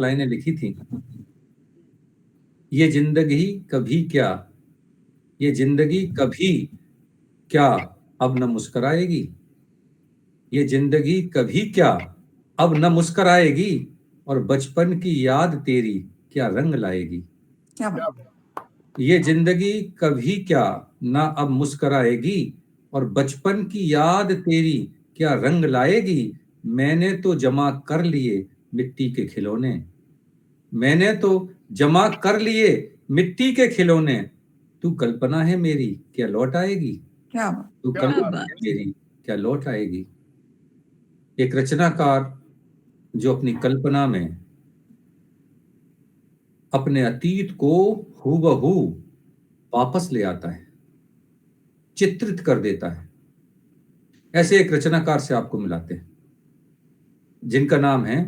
लाइनें लिखी थी। ये जिंदगी कभी क्या, ये जिंदगी कभी क्या अब न मुस्कुराएगी, ये जिंदगी कभी क्या अब न मुस्कुराएगी, और बचपन की याद तेरी क्या रंग लाएगी। क्या बात। ये जिंदगी कभी क्या ना अब मुस्कुराएगी, और बचपन की याद तेरी क्या रंग लाएगी। मैंने तो जमा कर लिए मिट्टी के खिलौने, मैंने तो जमा कर लिए मिट्टी के खिलौने, तू कल्पना है मेरी क्या लौट आएगी, क्या बात। तू कल्पना है मेरी क्या लौट आएगी। एक रचनाकार जो अपनी कल्पना में अपने अतीत को हूबहू वापस ले आता है, चित्रित कर देता है, ऐसे एक रचनाकार से आपको मिलाते हैं जिनका नाम है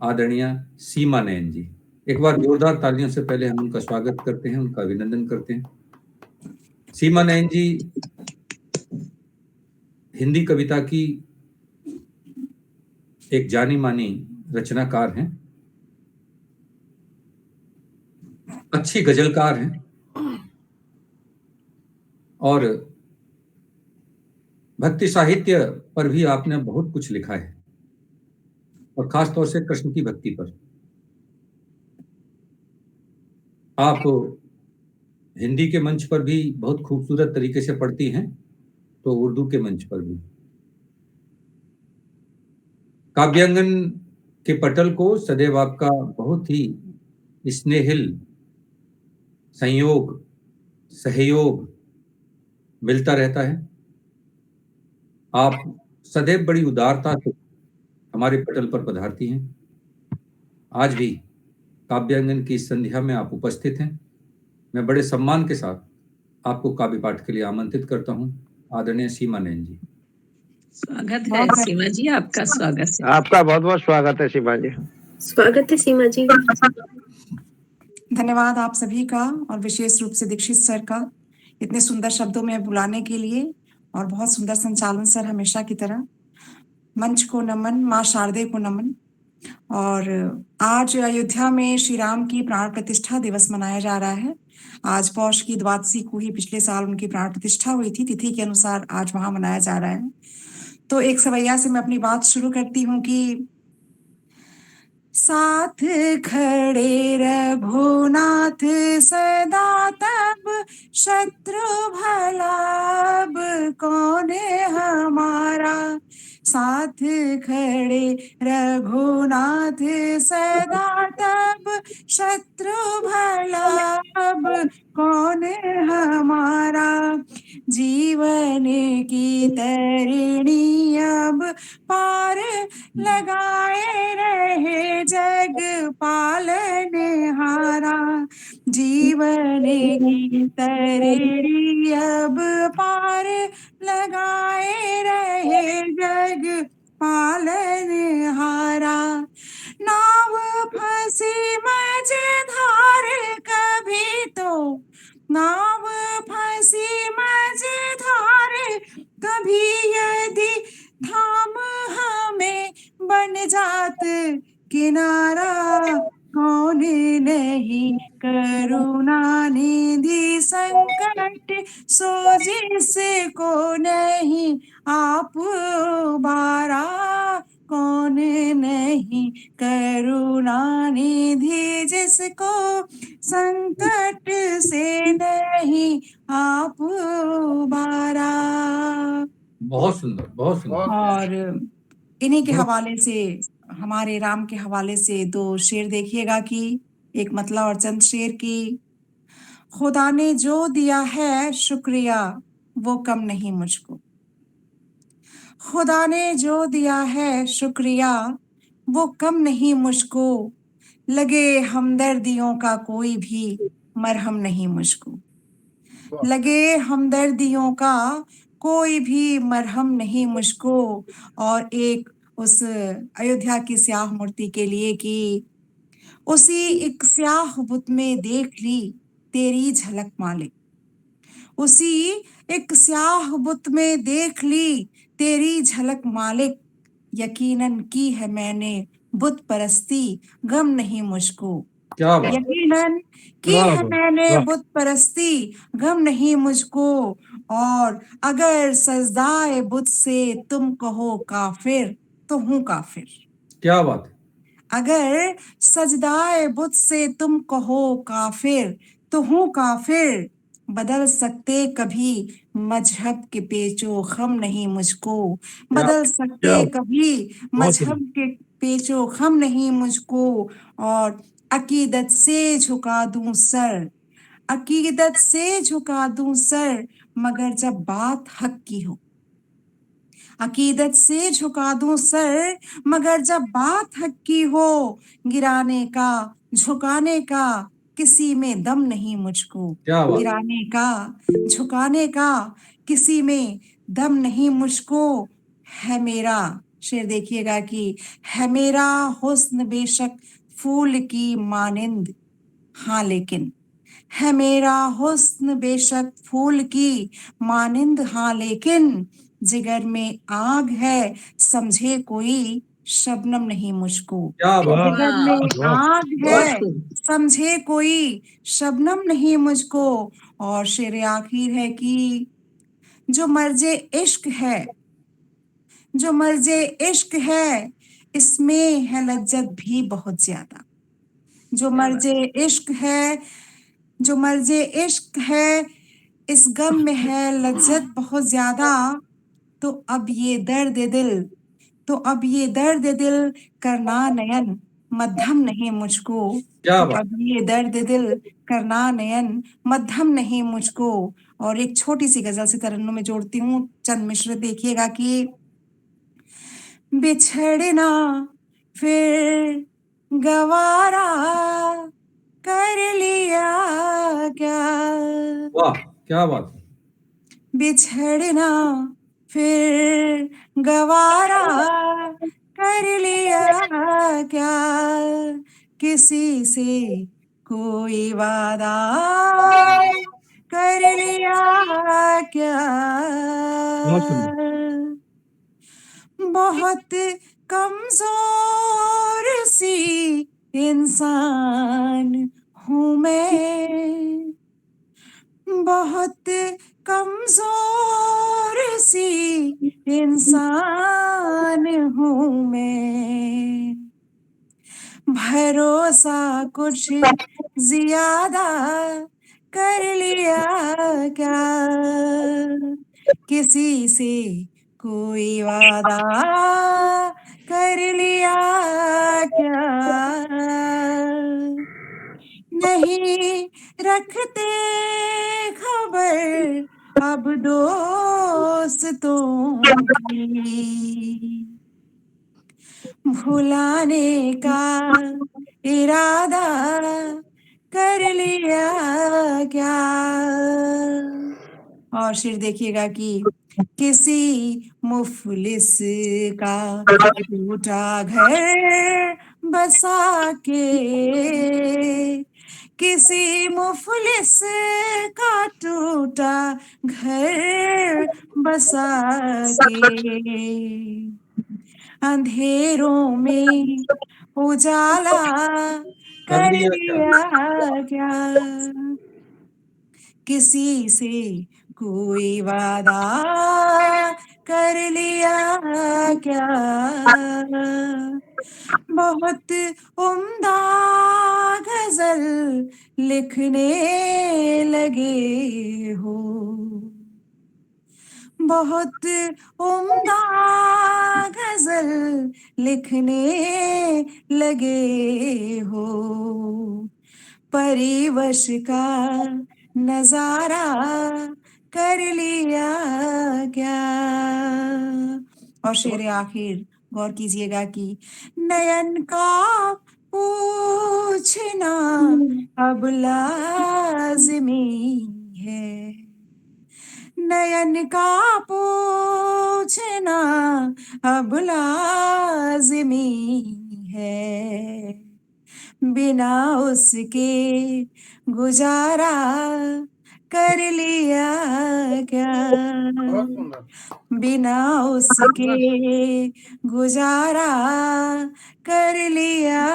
आदरणीय सीमा नयन जी। एक बार जोरदार तालियों से पहले हम उनका स्वागत करते हैं, उनका अभिनंदन करते हैं। सीमा नयन जी हिंदी कविता की एक जानी मानी रचनाकार हैं, अच्छी गजलकार हैं, और भक्ति साहित्य पर भी आपने बहुत कुछ लिखा है, और खास तौर से कृष्ण की भक्ति पर। आप हिंदी के मंच पर भी बहुत खूबसूरत तरीके से पढ़ती हैं, तो उर्दू के मंच पर भी। काव्यांगन के पटल को सदैव आपका बहुत ही स्नेहिल संयोग सहयोग मिलता रहता है। आप सदैव बड़ी उदारता से हमारे पटल पर पधारती हैं। आज भी काव्यांगन की इस संध्या में आप उपस्थित हैं। मैं बड़े सम्मान के साथ आपको काव्य पाठ के लिए आमंत्रित करता हूं, आदरणीय सीमा नयन जी। स्वागत है सीमा जी, आपका स्वागत है। आपका बहुत बहुत स्वागत है सीमा जी। स्वागत है सीमा जी। धन्यवाद आप सभी का, और विशेष रूप से दीक्षित सर का इतने सुंदर शब्दों में बुलाने के लिए, और बहुत सुंदर संचालन सर हमेशा की तरह। मंच को नमन, माँ शारदे को नमन। और आज अयोध्या में श्री राम की प्राण प्रतिष्ठा दिवस मनाया जा रहा है। आज पौष की द्वादशी को ही पिछले साल उनकी प्राण प्रतिष्ठा हुई थी, तिथि के अनुसार आज वहां मनाया जा रहा है। तो एक सवैया से मैं अपनी बात शुरू करती हूँ कि साथ खड़े रघुनाथ सदा तब शत्रु भला अब कौन हमारा। साथ खड़े रघुनाथ सदा तब शत्रु भला अब कौन हमारा। जीवन की तरिणी अब पार लगाए रहे जग पालनहारा। जीवन की तरिणी अब पार लगाए रहे जग पालनहारा। नाव फंसी मझधार कभी तो, नाव फंसी मझधार कभी यदि थाम हमें बन जात किनारा। कौन नहीं करुणा निधि संकट सो जिसको नहीं आप उबारा। कौन नहीं करुणा निधि जिसको संकट से नहीं आप उबारा। बहुत सुंदर, बहुत सुंदर। और इन्हीं के हवाले से, हमारे राम के हवाले से दो शेर देखिएगा कि एक मतला और चंद शेर की। खुदा ने जो दिया है शुक्रिया वो कम नहीं मुझको, खुदा ने जो दिया है शुक्रिया वो कम नहीं मुझको। लगे हमदर्दियों का कोई भी मरहम नहीं मुझको, लगे हमदर्दियों का कोई भी मरहम नहीं मुझको। और एक उस अयोध्या की स्याह मूर्ति के लिए कि उसी एक स्याह बुत में देख ली तेरी झलक मालिक, उसी एक स्याह बुत में देख ली तेरी झलक मालिक। यकीनन की है मैंने बुत परस्ती गम नहीं मुझको। क्या बात, यकीनन की वाह, है वाह, मैंने वाह। बुत परस्ती, गम नहीं मुझको। और अगर सजदाए बुत से तुम कहो काफिर, तो हूं काफिर। क्या बात है, अगर सजदाए बुत से तुम कहो काफिर, तो हूं काफिर। बदल सकते कभी मजहब के पेचो खम नहीं मुझको। क्या बदल सकते क्या कभी बहुत सुंदर। मजहब के पेचो खम नहीं मुझको। और अकीदत से झुका दूं सर, अकीदत से झुका दूं सर, मगर जब बात हक की हो। अकीदत से झुका दूं सर, मगर जब बात हक की हो। गिराने का, झुकाने का किसी में दम नहीं मुझको। क्या बात, गिराने का, झुकाने का किसी में दम नहीं मुझको। है मेरा, शेर देखिएगा कि है मेरा हुस्न बेशक फूल की मानिंद, हाँ लेकिन है मेरा हुस्न बेशक फूल की मानिंद, हाँ लेकिन जिगर में आग है समझे कोई, शबनम नहीं मुझको। क्या बात, वाह, जिगर में वाह, आग बहुत है खूब। समझे कोई, शबनम नहीं मुझको। और शेर आखिर है कि जो मर्जे इश्क है, जो मर्जे इश्क है, इसमें है लज्जत भी बहुत ज्यादा। जो क्या बात, मर्जे इश्क है, जो मर्जे इश्क है, इस गम में है लज्जत बहुत ज्यादा। तो अब ये दर्द दिल, तो अब ये दर्द दिल करना नयन मध्यम नहीं मुझको। क्या तो बात, अब ये दर्द दिल करना नयन मध्यम नहीं मुझको। और एक छोटी सी गजल से तरन्नुम में जोड़ती हूँ, चंद मिश्र देखिएगा कि बिछड़ना फिर गवारा कर लिया क्या। वाह, क्या बात है, बिछड़ना फिर गवारा कर लिया क्या। किसी से कोई वादा कर लिया क्या। बहुत सुंदर। बहुत कमजोर सी इंसान हूं मैं, बहुत कमजोर सी इंसान हूं मैं। भरोसा कुछ ज्यादा कर लिया क्या। किसी से कोई वादा कर लिया क्या। नहीं रखते खबर अब दोस्तों की, भुलाने का इरादा कर लिया क्या। और शेर देखिएगा कि किसी मुफलिस का टूटा घर बसा के, किसी मुफलिस का टूटा घर बसा के। अंधेरों में उजाला कर कर लिया क्या, लिया क्या। किसी से कोई वादा कर लिया क्या। बहुत उम्दा गजल लिखने लगे हो, बहुत उम्दा गजल लिखने लगे हो। परिवश का नजारा कर लिया क्या। और शेर आखिर गौर कीजिएगा कि नयन का पूछना अब लाजमी है। नयन का पूछना अब लाजमी है। बिना उसके गुजारा कर लिया क्या, बिना उसके गुजारा कर लिया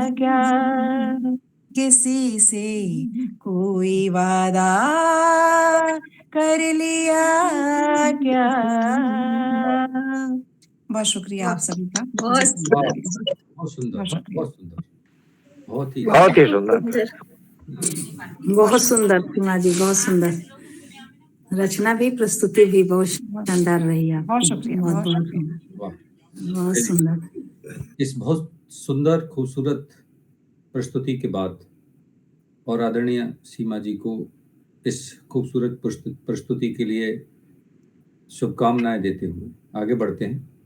क्या, किसी से कोई वादा कर लिया क्या। बहुत शुक्रिया आप सभी का। बहुत वाह, बहुत सुंदर, बहुत शुक्रिया। बहुत सुंदर, बहुत ही बहुत ही सुंदर। सुंदर। बहुत सुंदर सीमा जी, बहुत सुंदर रचना भी, प्रस्तुति भी बहुत शानदार रही आपकी। बहुत शुक्रिया, बहुत बहुत बहुत शुक्रिया। वाह। बहुत सुंदर। इस बहुत सुंदर खूबसूरत प्रस्तुति के बाद और आदरणीय सीमा जी को इस खूबसूरत प्रस्तुति के लिए शुभकामनाएं देते हुए आगे बढ़ते हैं।